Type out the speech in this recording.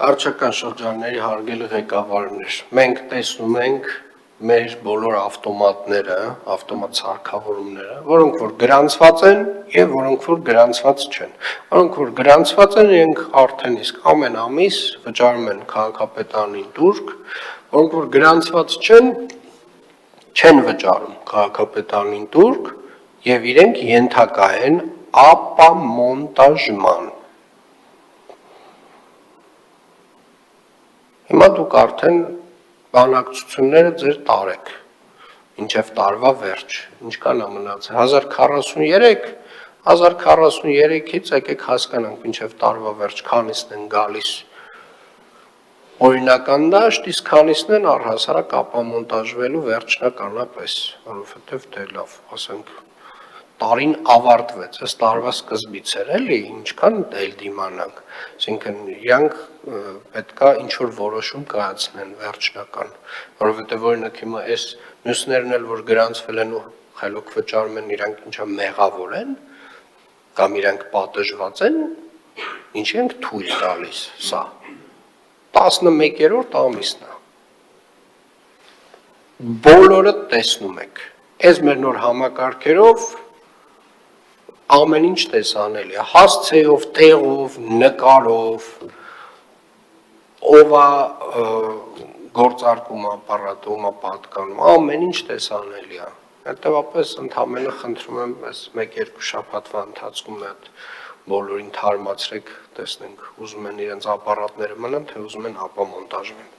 Արչական շրջանների հարգելի ղեկավարներ, մենք տեսնում ենք մեր բոլոր ավտոմատները, ավտոմատ սարքավորումները, որոնք որ գրանցված են եւ որոնք որ գրանցված չեն։ Որոնք որ գրանցված են, իրենք արդեն իսկ ամեն ամիս վճարում են քաղաքապետարանին տուրք, որոնք որ գրանցված չեն վճարում քաղաքապետարանին տուրք եւ իրենք ենթակա են ապամոնտաժման։ Հիմա դուք արդեն բանակցությունները ձեր տարեք, մինչև տարվա վերջ, ինչքան է մնացել, 1043-ից եկեք հասկանանք մինչև տարվա վերջ, քանիսն են գալիս օրինական դաշտ, իսկ քանիսն են առհասարակ ապամոնտաժվելու վերջնականապես, որովհետև դե լավ, ասենք, տարին ավարտվեց, այս տարվա սկզբից էր էլի, ինչքան դել դիմանանք, այսինքն իրանք պետքա ինչ-որ որոշում կայացնեն վերջնական, որովհետև օրինակ հիմա այս մյուսներն էլ, որ գրանցվել են ու խելոք վճարում են, իրանք ինչա մեղավոր են, կամ իրանք պատժված են, ինչ ենք թույլ տալիս, սա, 11-րդ ամիսն է, բոլորը տեսնում եք, այս մեր նոր համակարգերով ամեն ինչ տեսանելի է, հասցեով, տեղով, նկարով, ով է գործարկում ապարատը, ում է պատկանում, ամեն ինչ տեսանելի է, հետևապես ընդամենը խնդրում եմ այս 1-2 շաբաթվա ընթացքում այդ բոլորին թարմացրեք, տեսնենք, ուզում են իրենց ապարատները մնան, թե ուզում են ապամոնտաժվեն։